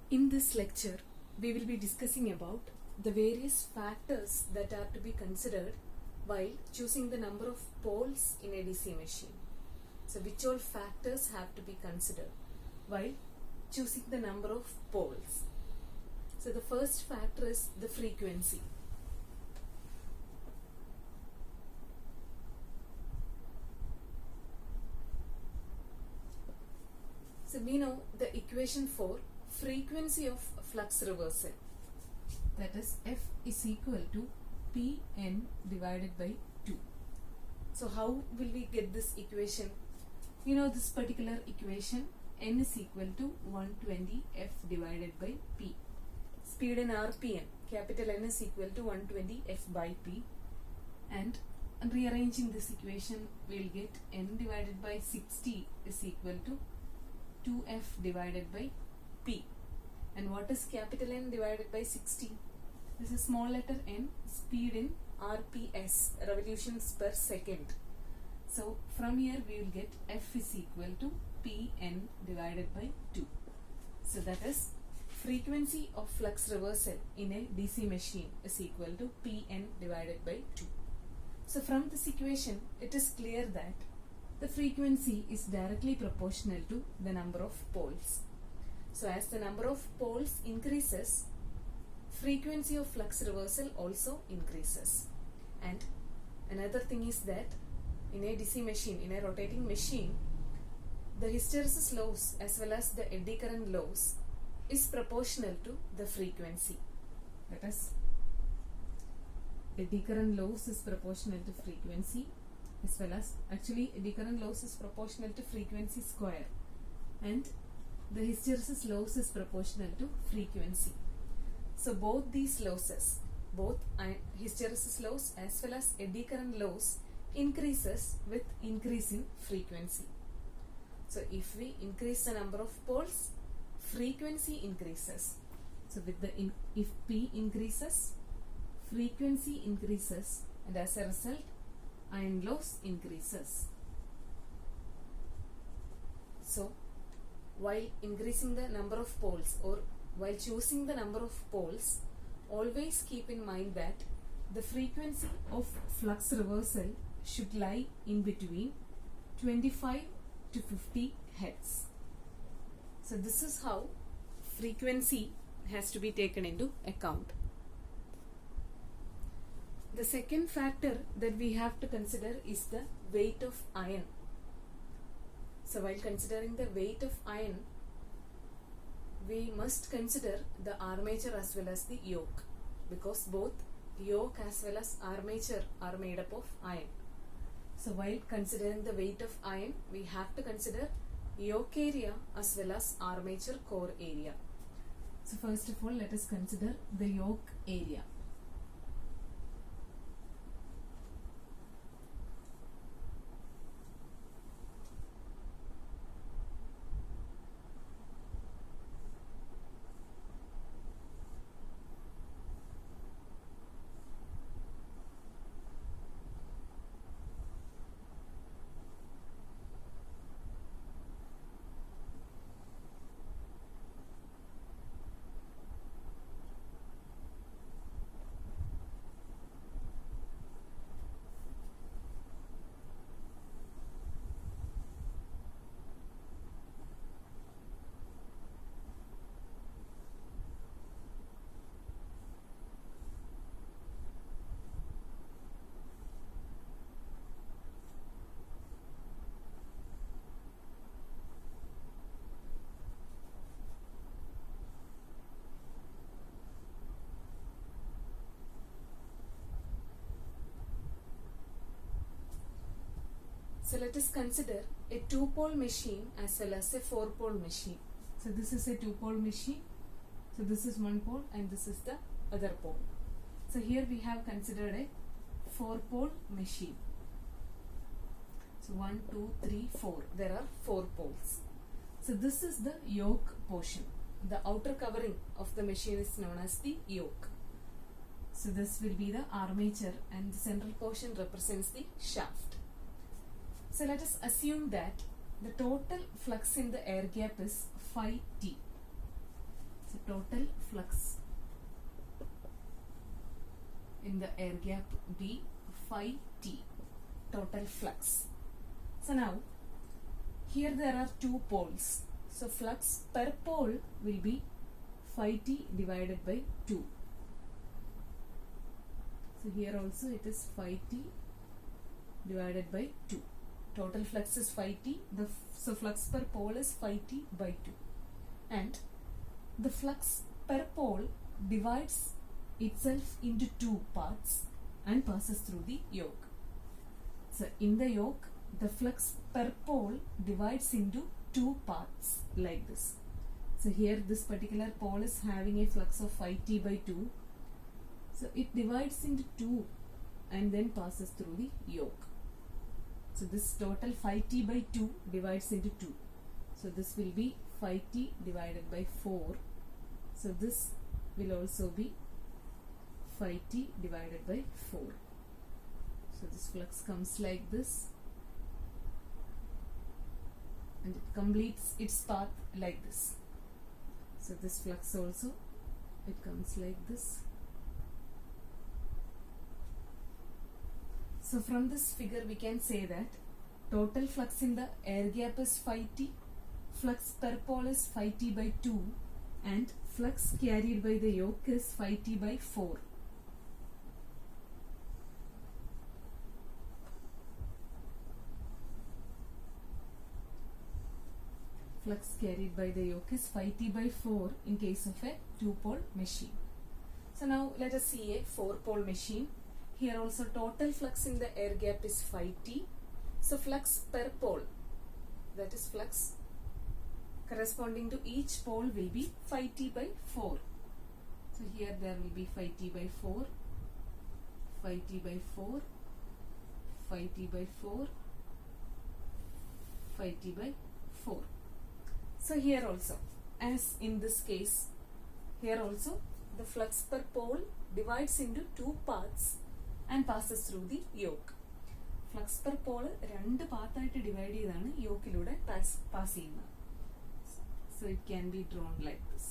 In this lecture, we will be discussing about the various factors that are to be considered while choosing the number of poles in a DC machine. So, which all factors have to be considered while choosing the number of poles? So, the first factor is the frequency. So, we know the equation for frequency of flux reversal, that is F is equal to Pn divided by 2. So how will we get this equation? You know this particular equation, N is equal to 120 F divided by P. Speed in RPM, capital N is equal to 120 F by P, and rearranging this equation we will get N divided by 60 is equal to 2F divided by P. And what is capital N divided by 60? This is small letter n, speed in RPS, revolutions per second. So from here we will get F is equal to Pn divided by 2. So that is frequency of flux reversal in a DC machine is equal to Pn divided by 2. So from this equation it is clear that the frequency is directly proportional to the number of poles. So as the number of poles increases, frequency of flux reversal also increases. And another thing is that in a DC machine, in a rotating machine, the hysteresis laws as well as the eddy current laws is proportional to the frequency. That is, eddy current laws is proportional to frequency as well as, actually eddy current laws is proportional to frequency square, and the hysteresis laws is proportional to frequency. So both these losses, both hysteresis laws as well as eddy current laws increases with increase in frequency. So if we increase the number of poles, frequency increases. So with the if P increases, frequency increases, and as a result iron loss increases. So while increasing the number of poles or while choosing the number of poles, always keep in mind that the frequency of flux reversal should lie in between 25 to 50 Hz. So this is how frequency has to be taken into account. The second factor that we have to consider is the weight of iron. So while considering the weight of iron, we must consider the armature as well as the yoke, because both yoke as well as armature are made up of iron. So while considering the weight of iron, we have to consider yoke area as well as armature core area. So first of all, let us consider the yoke area. So let us consider a two-pole machine as well as a four-pole machine. So this is a two-pole machine. So this is one pole and this is the other pole. So here we have considered a four-pole machine. So 1, 2, 3, 4. There are 4 poles. So this is the yoke portion. The outer covering of the machine is known as the yoke. So this will be the armature and the central portion represents the shaft. So let us assume that the total flux in the air gap is phi t. So total flux in the air gap be phi t, total flux. So now here there are two poles. So flux per pole will be phi t divided by 2. So here also it is phi t divided by 2. Total flux is phi t. So flux per pole is phi t by 2. And the flux per pole divides itself into two parts and passes through the yoke. So in the yoke, the flux per pole divides into two parts like this. So here this particular pole is having a flux of phi t by 2. So it divides into two and then passes through the yoke. So this total phi t by 2 divides into 2. So this will be phi t divided by 4. So this will also be phi t divided by 4. So this flux comes like this and it completes its path like this. So this flux also, it comes like this. So from this figure we can say that total flux in the air gap is phi t, flux per pole is phi t by 2 and flux carried by the yoke is phi t by 4. Flux carried by the yoke is phi t by 4 in case of a two-pole machine. So now let us see a four-pole machine. Here also total flux in the air gap is phi t. So flux per pole, that is flux corresponding to each pole will be phi t by 4. So here there will be phi t by 4, phi t by 4, phi t by 4, phi t by 4. So here also, as in this case, here also the flux per pole divides into two parts and passes through the yoke. Flux per pole രണ്ട് പാർട്ടായിട്ട് divide ചെയ്താണ് യോക്കിലൂടെ pass ചെയ്യുന്നത്. So it can be drawn like this.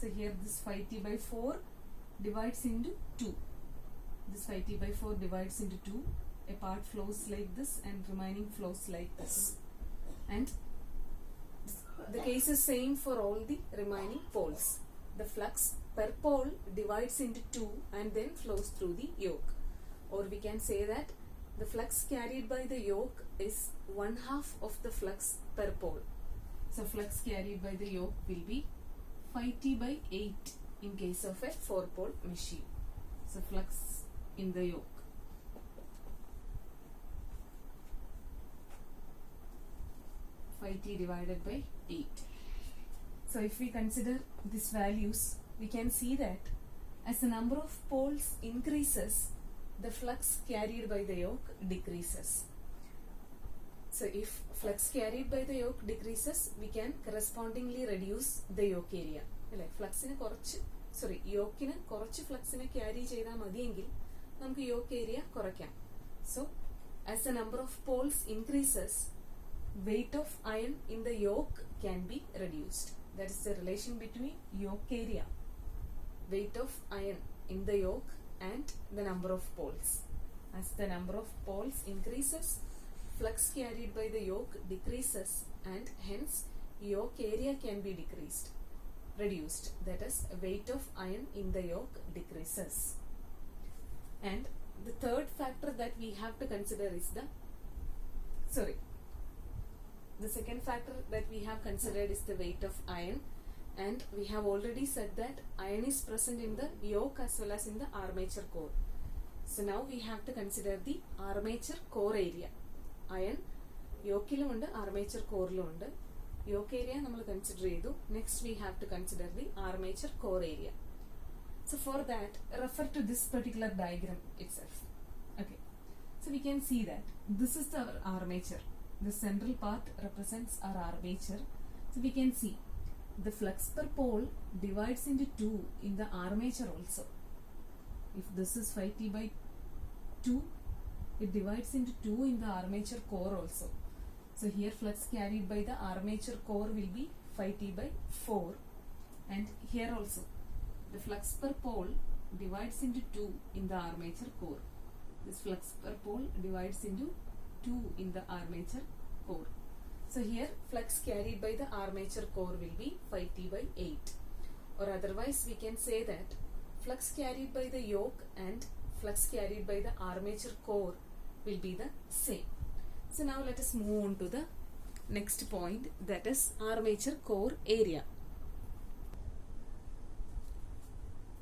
So here this phi t by 4 divides into 2. This phi t by 4 divides into 2. A part flows like this and remaining flows like this. And the case is same for all the remaining poles. The flux per pole divides into 2 and then flows through the yoke. Or we can say that the flux carried by the yoke is 1/2 of the flux per pole. So flux carried by the yoke will be phi t by 8 in case of a four-pole machine. So flux in the yoke. Phi t divided by 8. So if we consider these values, we can see that as the number of poles increases, the flux carried by the yoke decreases. So if flux carried by the yoke decreases, we can correspondingly reduce the yoke area. Fluxine korchu, sorry, yokine korchu fluxine carry ചെയ്താൽ മതിയെങ്കിൽ നമുക്ക് yoke area കുറയ്ക്കാം. So as the number of poles increases, weight of iron in the yoke can be reduced. That is the relation between yoke area, weight of iron in the yoke and the number of poles. As the number of poles increases, flux carried by the yoke decreases and hence yoke area can be reduced. That is, weight of iron in the yoke decreases. And the third factor that we have to consider is the second factor that we have considered is the weight of iron, and we have already said that iron is present in the yoke as well as in the armature core. So now we have to consider the armature core area. Iron yoke-ilum undu, armature core-ilum undu. Yoke area we consider. Next we have to consider the armature core area. So for that, refer to this particular diagram itself. Okay. So we can see that this is our armature. The central part represents our armature. So we can see the flux per pole divides into 2 in the armature also. If this is phi t by 2, it divides into 2 in the armature core also. So here flux carried by the armature core will be phi t by 4, and here also the flux per pole divides into 2 in the armature core. This flux per pole divides into 2 in the armature core. So here flux carried by the armature core will be phi t by 8, or otherwise we can say that flux carried by the yoke and flux carried by the armature core will be the same. So now let us move on to the next point, that is armature core area.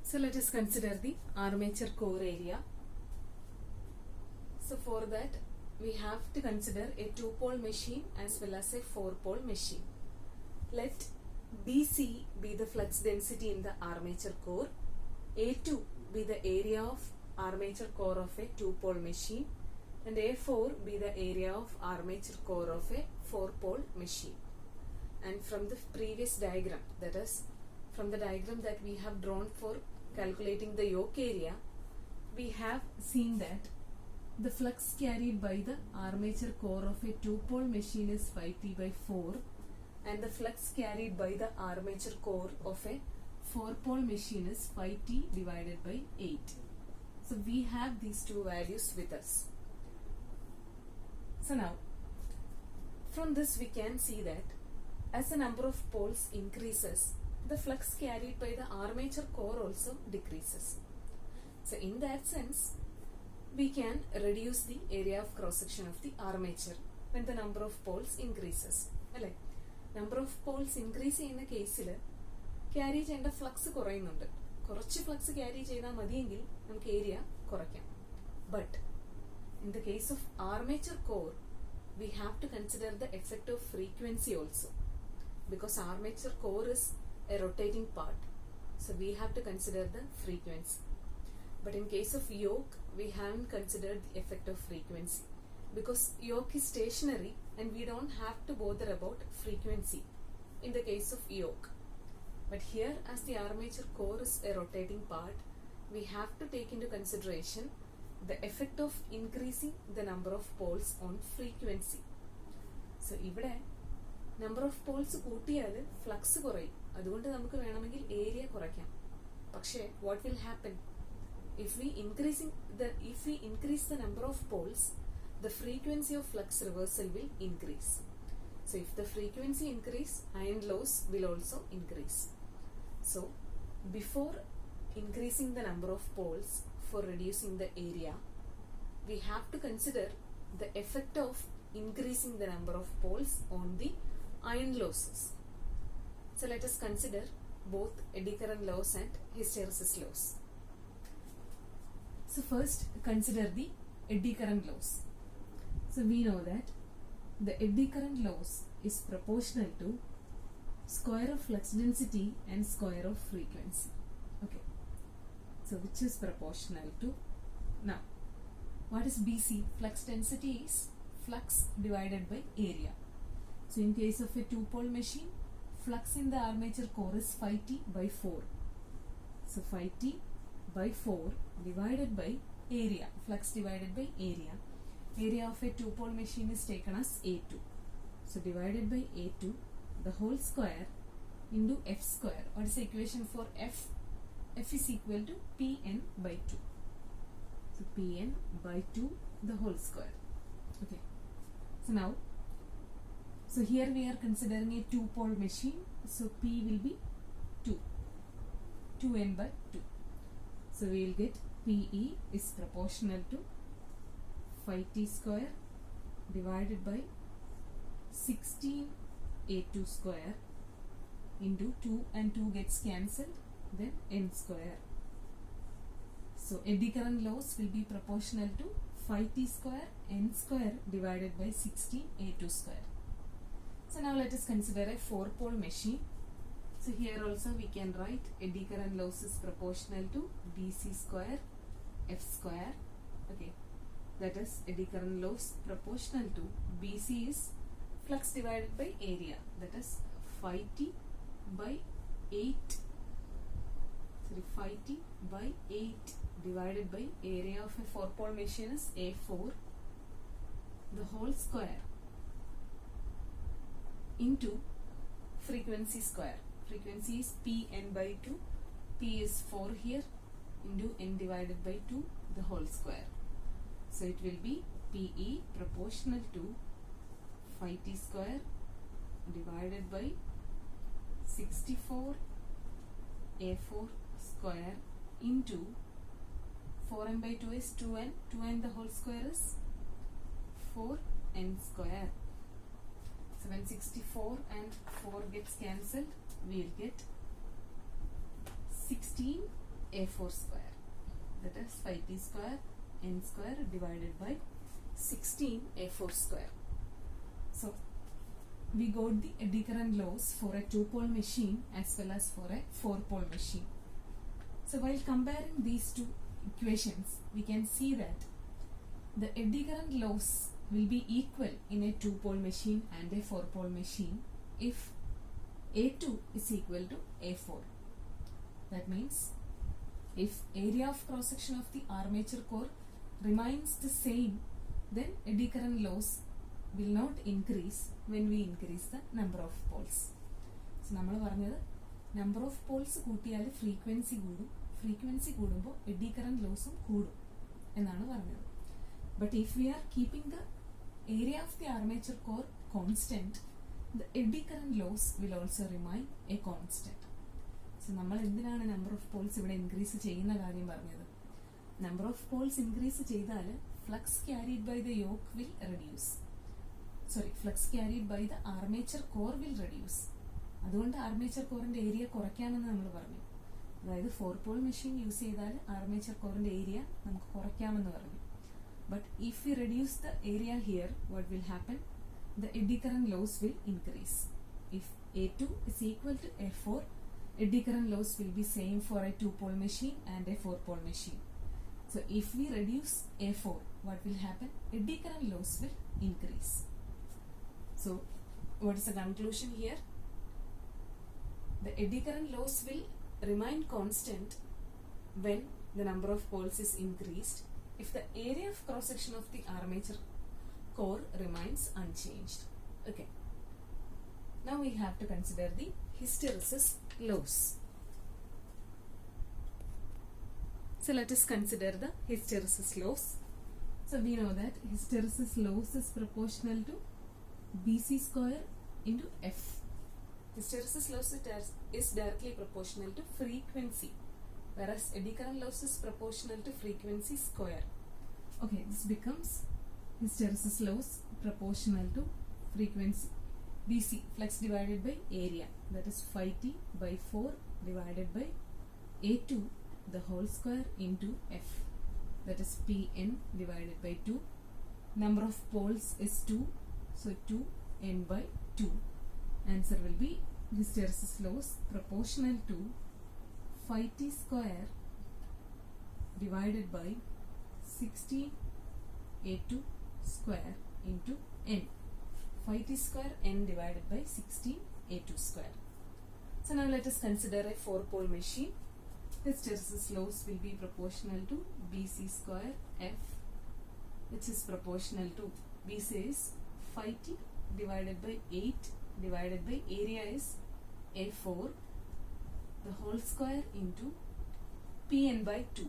So let us consider the armature core area. So for that we have to consider a 2-pole machine as well as a 4-pole machine. Let BC be the flux density in the armature core, A2 be the area of armature core of a 2-pole machine, and A4 be the area of armature core of a 4-pole machine. And from the previous diagram, that is from the diagram that we have drawn for calculating the yoke area, we have seen that the flux carried by the armature core of a 2-pole machine is phi t by 4, and the flux carried by the armature core of a 4-pole machine is phi t divided by 8. So we have these two values with us. So now from this we can see that as the number of poles increases, the flux carried by the armature core also decreases. So in that sense, we can reduce the area of cross section of the armature when the number of poles increases. Right? Number of poles increase ചെയ്യുന്ന കേസിൽ carry ചെയ്യേണ്ട flux കുറയുന്നുണ്ട്. കുറച്ച് flux carry ചെയ്താൽ മതിയെങ്കിൽ നമുക്ക് area കുറയ്ക്കാം. But in the case of armature core, we have to consider the effect of frequency also, because armature core is a rotating part. So we have to consider the frequency. But in case of yoke, we haven't considered the effect of frequency, because yoke is stationary and we don't have to bother about frequency in the case of yoke. But here, as the armature core is a rotating part, we have to take into consideration the effect of increasing the number of poles on frequency. So ഇവിടെ number of poles കൂട്ടിയാൽ flux കുറയും, അതുകൊണ്ട് നമുക്ക് വേണമെങ്കിൽ area കുറയ്ക്കാം. പക്ഷേ what will happen if we increase the number of poles, the frequency of flux reversal will increase. So if the frequency increase, iron loss will also increase. So before increasing the number of poles for reducing the area, we have to consider the effect of increasing the number of poles on the iron losses. So let us consider both eddy current loss and hysteresis loss. So first consider the eddy current loss. So we know that the eddy current loss is proportional to square of flux density and square of frequency. Okay. So which is proportional to, now what is BC? Flux density is flux divided by area. So in case of a 2-pole machine, flux in the armature core is phi t by 4. So phi t by 4 divided by area, flux divided by area. Area of a 2-pole machine is taken as A2. So divided by A2, the whole square into F square. What is the equation for F? F is equal to Pn by 2. So Pn by 2 the whole square. Okay. So now, so here we are considering a 2-pole machine. So P will be 2. 2n by 2. So we will get PE is proportional to phi t square divided by 16 A2 square into 2 and 2 gets cancelled, then n square. So eddy current loss will be proportional to phi t square n square divided by 16 A2 square. So now let us consider a 4-pole machine. So here also we can write eddy current loss is proportional to BC square F square. Okay, that is eddy current loss proportional to BC is flux divided by area, that is phi t by 8. Sorry, phi t by 8 divided by area of a 4-pole machine is A4, the whole square, into frequency square. Frequency is Pn by 2. P is 4 here, into n divided by 2, the whole square. So it will be Pe proportional to phi t square divided by 64 A4 square into 4n by 2 is 2n. 2n the whole square is 4n square. So when 64 and 4 gets cancelled, we will get 16 A4 square. That is phi t square n square divided by 16 A4 square. So we got the eddy current loss for a 2-pole machine as well as for a 4-pole machine. So while comparing these two equations, we can see that the eddy current loss will be equal in a 2-pole machine and a 4-pole machine if A2 is equal to A4. That means if area of cross section of the armature core remains the same, then eddy current loss will not increase when we increase the number of poles. So നമ്മൾ പറഞ്ഞത് number of poles കൂട്ടിയാൽ frequency കൂടും, frequency കൂടുമ്പോൾ eddy current lossും കൂടും എന്നാണ് പറഞ്ഞത്. But if we are keeping the area of the armature core constant, the eddy current loss will also remain a constant. So നമ്മൾ എന്തിനാണ് number of poles ഇവിടെ increase ചെയ്യുന്ന കാര്യം പറഞ്ഞത്? Number of poles increase ചെയ്താൽ flux carried by the yoke will reduce. Flux carried by the armature core will reduce. അതുകൊണ്ട് armature കോറിന്റെ area കുറയ്ക്കാമെന്ന് നമ്മൾ പറഞ്ഞു. അതായത് 4-pole മെഷീൻ യൂസ് ചെയ്താൽ ആർമേച്ചർ കോറിന്റെ ഏരിയ നമുക്ക് കുറയ്ക്കാമെന്ന് പറഞ്ഞു. But if we reduce the area here, what will happen? The eddy current loss will increase. If A2 is equal to A4, eddy current loss will be same for a 2-pole machine and a 4-pole machine. So if we reduce A4, what will happen? Eddy current loss will increase. So what is the conclusion here? The eddy current loss will remain constant when the number of poles is increased if the area of cross section of the armature core remains unchanged. Okay. Now we have to consider the hysteresis loss. So let us consider the hysteresis loss. So we know that hysteresis loss is proportional to BC square into F. Hysteresis loss is directly proportional to frequency, whereas eddy current loss is proportional to frequency square. Okay, this becomes hysteresis loss proportional to frequency BC, flux divided by area, that is phi t by 4 divided by A2 the whole square into F, that is Pn divided by 2. Number of poles is 2, so 2n by 2. Answer will be hysteresis loss proportional to phi t square divided by 16 A2 square into n. Phi t square n divided by 16 A2 square. So now let us consider a 4-pole machine. Hysteresis loss will be proportional to BC square F, which is proportional to BC is phi t divided by 8 divided by area is A4 the whole square into Pn by 2,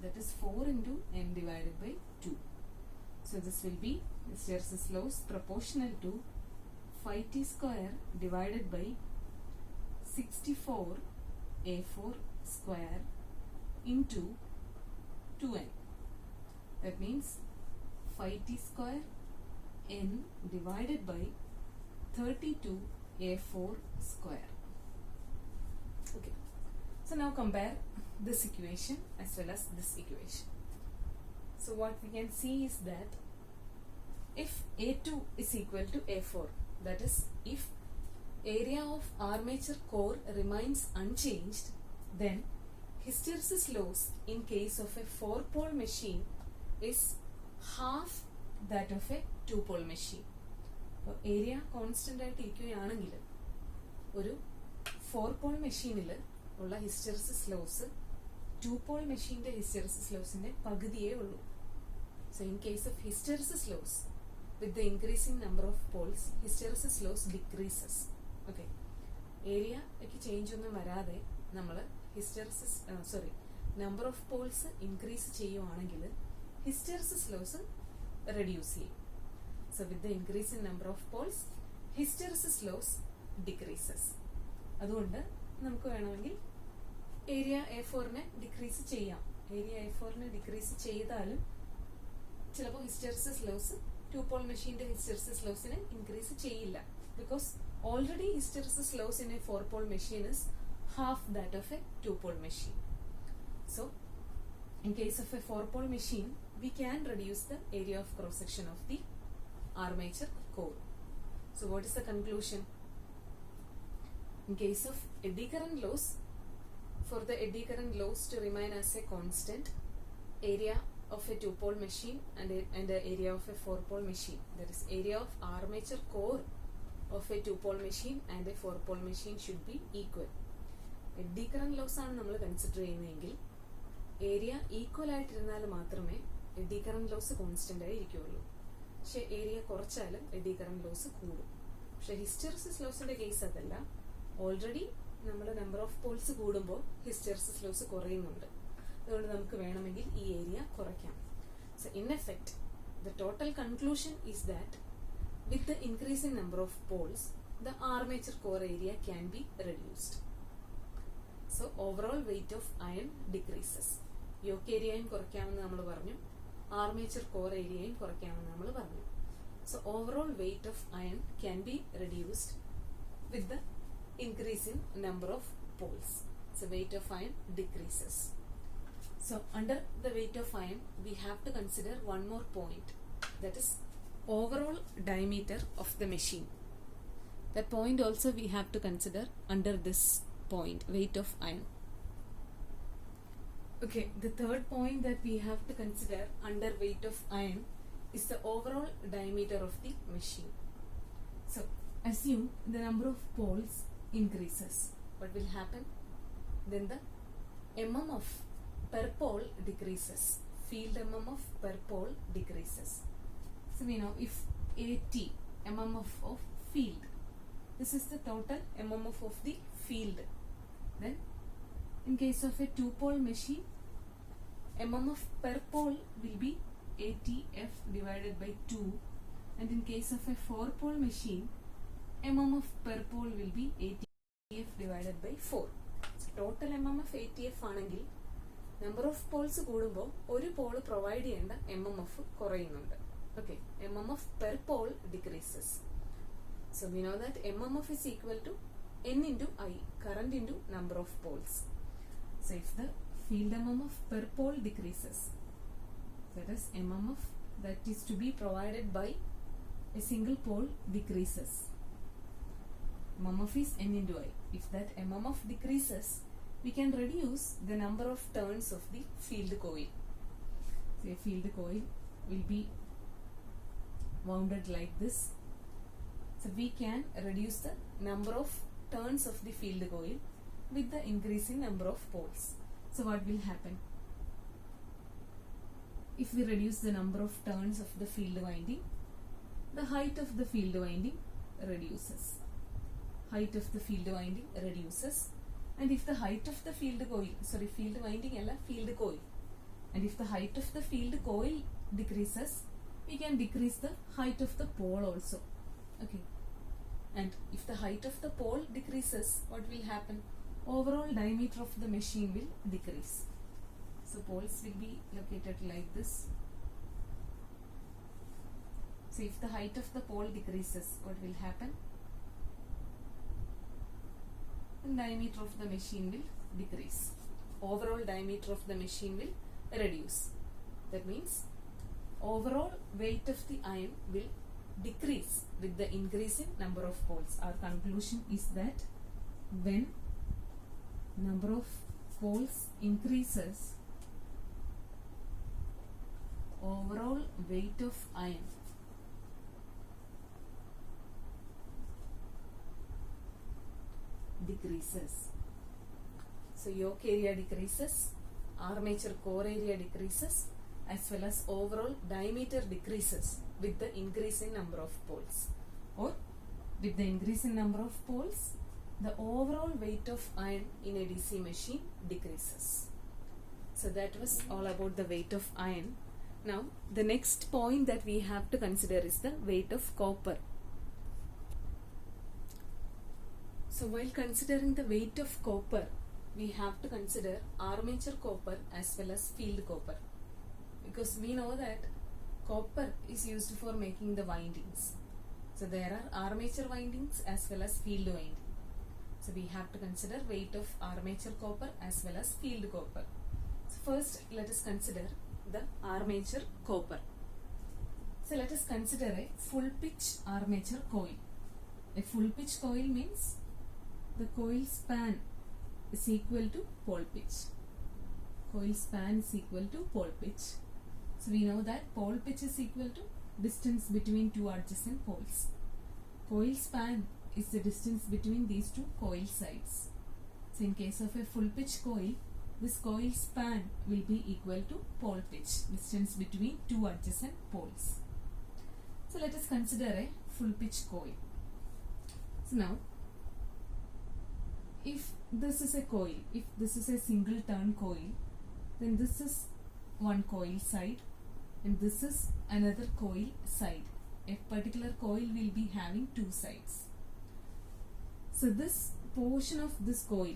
that is 4 into n divided by 2. So this will be hysteresis loss proportional to phi t square divided by 64 A4 square into 2n. That means phi t square n divided by 32 A4 square. Okay. So now compare this equation as well as this equation. So what we can see is that if A2 is equal to A4, that is if area of armature core remains unchanged, then hysteresis loss in case of a 4-pole machine is half that of a 2-pole machine. അപ്പോൾ area constant ആയിട്ട് ഇരിക്കുകയാണെങ്കിൽ ഒരു 4-pole മെഷീനിൽ ഉള്ള hysteresis loss 2-pole മെഷീന്റെ hysteresis ലോസിന്റെ പകുതിയേ ഉള്ളൂ. So in case of hysteresis loss with the increasing number of poles, hysteresis loss decreases. Okay. ഏരിയയ്ക്ക് ചേഞ്ച് ഒന്നും വരാതെ നമ്മൾ നമ്പർ ഓഫ് പോൾസ് ഇൻക്രീസ് ചെയ്യുവാണെങ്കിൽ ഹിസ്റ്റെറിസിസ് ലോസ് റെഡ്യൂസ് ചെയ്യും. So with the increase in number of poles hysteresis loss decreases. അതുകൊണ്ട് നമുക്ക് വേണമെങ്കിൽ area A4നെ ഡിക്രീസ് ചെയ്യാം. ഏരിയ A4നെ ഡിക്രീസ് ചെയ്താലും ചിലപ്പോൾ ഹിസ്റ്റെറിസിസ് ലോസ് 2-pole മെഷീന്റെ ഹിസ്റ്റെറിസിസ് ലോസിനെ ഇൻക്രീസ് ചെയ്യില്ല. Because already hysteresis loss in a 4-pole machine is half that of a 2-pole machine. So in case of a 4-pole machine we can reduce the area of cross section of the armature core. So what is the conclusion? In case of eddy current loss, for the eddy current loss to remain as a constant, area of a 2-pole machine and the area of a 4-pole machine, that is area of armature core of a 2-pole machine and a 4-pole machine should be equal. Eddy current loss ആണ് നമ്മൾ consider ചെയ്യുന്നതെങ്കിൽ area equal ആയിട്ടിരുന്നാൽ മാത്രമേ AD current loss constant ആയി ഇരിക്കുകയുള്ളൂ. പക്ഷെ area കുറച്ചാലും eddy current loss കൂടും. പക്ഷെ ഹിസ്റ്റെറിസിസ് ലോസിന്റെ കേസ് അതല്ല. ഓൾറെഡി നമ്മൾ നമ്പർ ഓഫ് പോൾസ് കൂടുമ്പോൾ ഹിസ്റ്റെറിസിസ് ലോസ് കുറയുന്നുണ്ട്. അതുകൊണ്ട് നമുക്ക് വേണമെങ്കിൽ ഈ ഏരിയ കുറയ്ക്കാം. So in effect the total conclusion is that with the increasing number of poles the armature core area can be reduced. So overall weight of iron decreases. Yoke ഏരിയയും കുറയ്ക്കാമെന്ന് നമ്മൾ പറഞ്ഞു, ആർമേച്ചർ കോർ ഏരിയയും കുറയ്ക്കാമെന്ന് നമ്മൾ പറഞ്ഞു. So overall weight of iron can be reduced with the increasing number of Paul's. So wait of iron decreases. So under the weight of iron, we have to consider one more point, that is overall diameter of the machine. That point also we have to consider under this point, weight of iron. Okay, the third point that we have to consider under weight of iron is the overall diameter of the machine. So assume the number of poles increases. What will happen? Then the mm of per pole decreases. Field mmf per pole decreases. So we know if AT mmf of field, this is the total mmf of the field. Then in case of a 2-pole machine, mmf per pole will be ATF divided by 2, and in case of a 4-pole machine, mmf per pole will be ATF divided by 4. So total mmf ATF ആണെങ്കിൽ number of poles കൂടുമ്പോൾ ഒരു pole provide ചെയ്യേണ്ട mmf കുറയുന്നുണ്ട്. Okay, mmf per pole decreases. So we know that mmf is equal to n into I, current into number of poles. So if the field mmf per pole decreases, that is mmf that is to be provided by a single pole decreases. mmf is n into I. If that mmf decreases, we can reduce the number of turns of the field coil. So a field coil will be wounded like this. So we can reduce the number of turns of the field coil with the increasing number of poles. So what will happen? If we reduce the number of turns of the field winding, the height of the field winding reduces. Height of the field winding reduces. And if the height of the field winding alla field coil, and if the height of the field coil decreases, we can decrease the height of the pole also. Okay, and if the height of the pole decreases, what will happen? Overall diameter of the machine will decrease. So poles will be located like this. So if the height of the pole decreases, what will happen? The diameter of the machine will decrease. Overall diameter of the machine will reduce. That means overall weight of the iron will decrease with the increase in number of poles. Our conclusion is that when number of poles increases, overall weight of iron decreases. So yoke area decreases, armature core area decreases, as well as overall diameter decreases with the increase in number of poles. Or with the increase in number of poles, the overall weight of iron in a DC machine decreases. So that was all about the weight of iron. Now the next point that we have to consider is the weight of copper. So while considering the weight of copper, we have to consider armature copper as well as field copper, because we know that copper is used for making the windings. So there are armature windings as well as field winding. So we have to consider weight of armature copper as well as field copper. So first let us consider the armature copper. So let us consider a full pitch armature coil. A full pitch coil means the coil span is equal to pole pitch. Coil span is equal to pole pitch. So we know that pole pitch is equal to distance between two adjacent poles. Coil span is the distance between these two coil sides. So in case of a full pitch coil, this coil span will be equal to pole pitch, distance between two adjacent poles. So let us consider a full pitch coil. So now, if this is a coil, if this is a single turn coil, then this is one coil side and this is another coil side. A particular coil will be having two sides. So this portion of this coil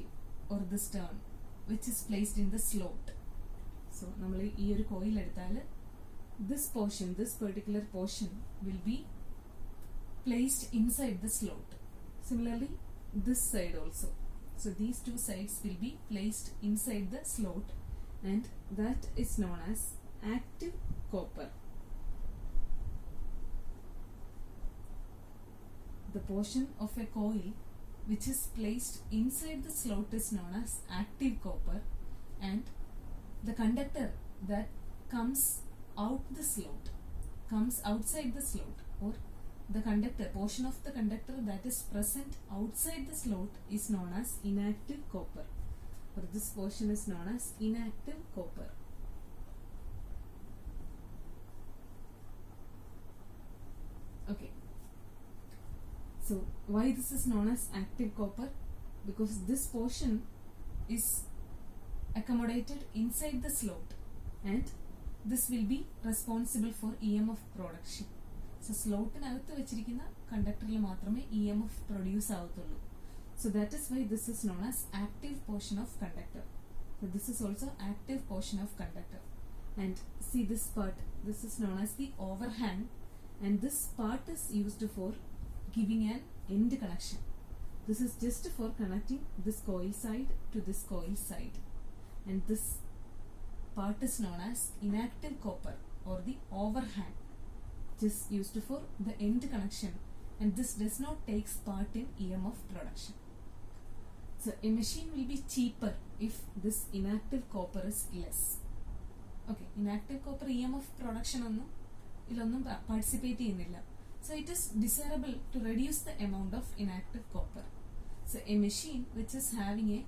or this turn which is placed in the slot. So nammal ee oru coil eduthaal this portion, this particular portion will be placed inside the slot. Similarly this side also. So these two sides will be placed inside the slot, and that is known as active copper. The portion of a coil which is placed inside the slot is known as active copper, and the conductor that comes out the slot, comes outside the slot, or the conductor, portion of the conductor that is present outside the slot is known as inactive copper, or this portion is known as inactive copper. Okay. So why this is known as active copper? Because this portion is accommodated inside the slot, and this will be responsible for EMF production. So സ്ലോട്ടിനകത്ത് വെച്ചിരിക്കുന്ന കണ്ടക്ടറിൽ മാത്രമേ EMF produce ആവത്തുള്ളൂ. So that is why this is known as active portion of conductor. So this is also active portion of conductor. And see this part, this is known as the overhang, and this part is used for giving an end connection. This is just for connecting this coil side to this coil side, and this part is known as inactive copper or the overhang, just used for the end connection, and this does not take part in EMF production. So a machine will be cheaper if this inactive copper is less. Okay, inactive copper EMF production illonnum participate cheyyunnilla. So it is desirable to reduce the amount of inactive copper. So a machine which is having a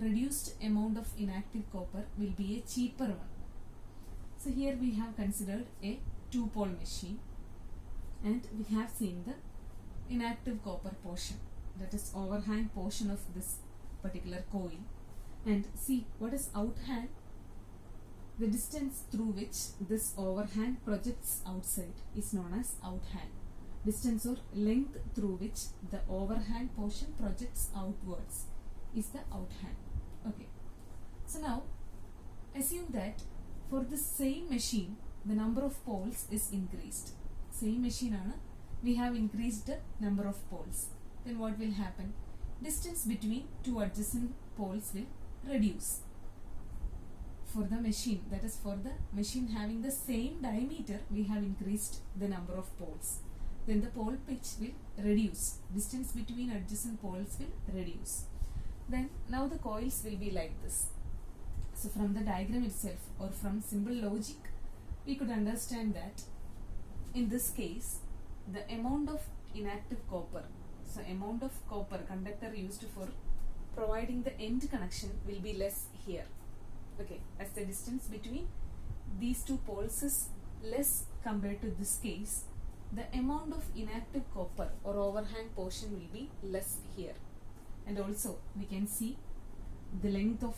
reduced amount of inactive copper will be a cheaper one. So here we have considered a two-pole machine, and we have seen the inactive copper portion, that is overhang portion of this particular coil. And see what is outhang? The distance through which this overhang projects outside is known as outhang. Distance or length through which the overhang portion projects outwards is the outhang. Okay. So now assume that for the same machine the number of poles is increased. Same machine we have increased the number of poles. Then what will happen? Distance between two adjacent poles will reduce. For the machine, that is for the machine having the same diameter, we have increased the number of poles. then the pole pitch will reduce. Distance between adjacent poles will reduce. Then now the coils will be like this. So from the diagram itself or from simple logic, we could understand that in this case, the amount of inactive copper, so amount of copper conductor used for providing the end connection will be less here. Okay, as the distance between these two poles is less compared to this case, the amount of inactive copper or overhang portion will be less here. And also we can see the length of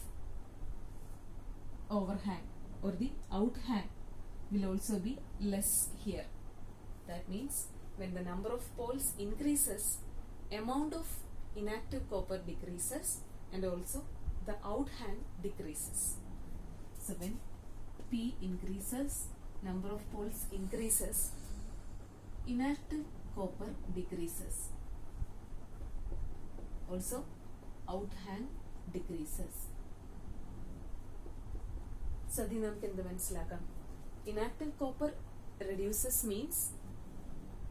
overhang or the outhang will also be less here. That means when the number of poles increases, amount of inactive copper decreases and also the outhang decreases. So when P increases, number of poles increases, inactive copper decreases. Also outhang decreases. So this is inactive copper reduces means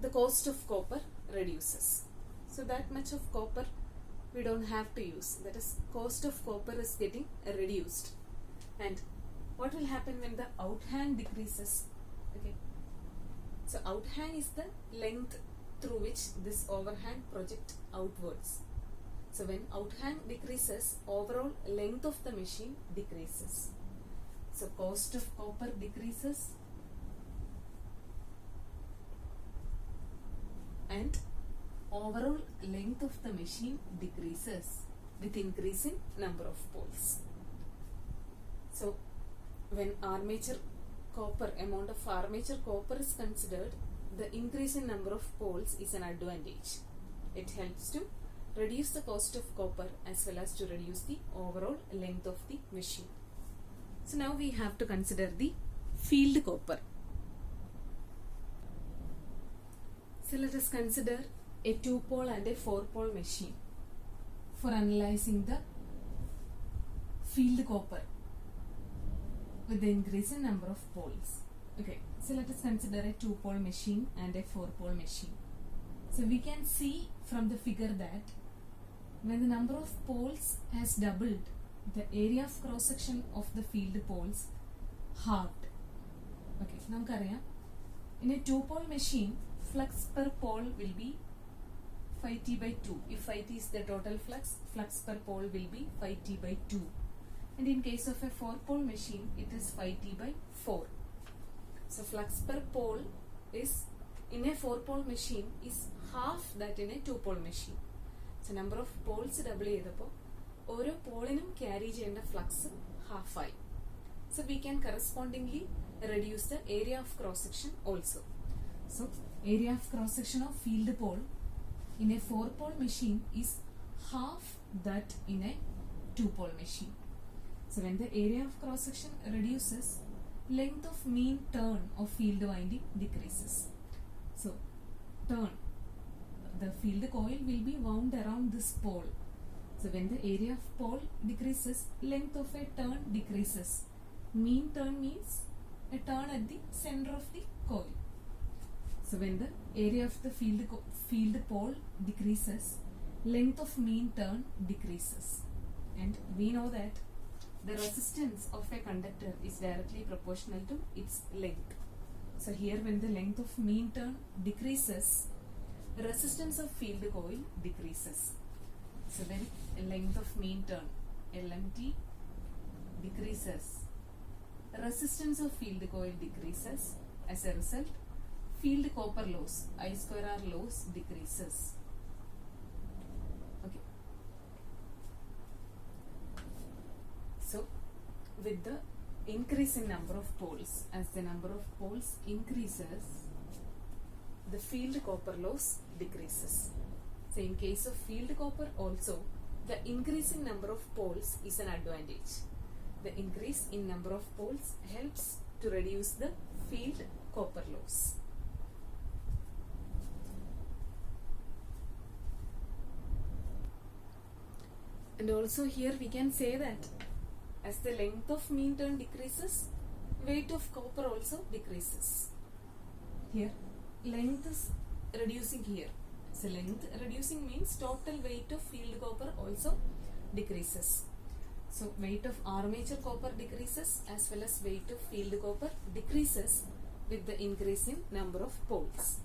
the cost of copper reduces. So that much of copper we don't have to use. That is, cost of copper is getting reduced. And what will happen when the outhang decreases? Okay. So outhang is the length through which this overhang projects outwards. So when outhang decreases, overall length of the machine decreases. So cost of copper decreases and overall length of the machine decreases with increasing number of poles. So when armature copper, amount of armature copper is considered, the increase in number of poles is an advantage. It helps to reduce the cost of copper as well as to reduce the overall length of the machine. So now we have to consider the field copper. So let us consider a 2-pole and a 4-pole machine for analyzing the field copper with the increase in number of poles. Okay, so let us consider a 2-pole machine and a 4-pole machine. So we can see from the figure that when the number of poles has doubled, the area of cross section of the field poles halved. Okay, നമുക്കറിയാം, in a 2-pole machine, flux per pole will be 5T by 2. If 5T is the total flux, flux per pole will be 5T by 2. And in case of a 4-pole machine, it is 5T by 4. So flux per pole is in a 4-pole machine is half that in a 2-pole machine. So number of poles double ചെയ്തപ്പോൾ ഓരോ പോളിനും carry ചെയ്യേണ്ട flux ഹാഫായി. So we can correspondingly reduce the area of cross section also. So area of cross section of field pole in a 4-pole machine is half that in a 2-pole machine. So when the area of cross section reduces, length of mean turn of field winding decreases. So turn, the field coil will be wound around this pole. So when the area of pole decreases, length of a turn decreases. Mean turn means a turn at the center of the coil. So when the area of the field pole decreases, length of mean turn decreases. And we know that the resistance of a conductor is directly proportional to its length. So here when the length of mean turn decreases, resistance of field coil decreases. So when length of mean turn LMT decreases, resistance of field coil decreases. As a result, field copper loss, I square R loss decreases. Okay. So with the increase in number of poles, as the number of poles increases, the field copper loss decreases. So in case of field copper also, the increase in number of poles is an advantage. The increase in number of poles helps to reduce the field copper loss. And also here we can say that as the length of mean turn decreases, weight of copper also decreases. Here length is reducing here. So length reducing means total weight of field copper also decreases. So weight of armature copper decreases as well as weight of field copper decreases with the increase in number of poles.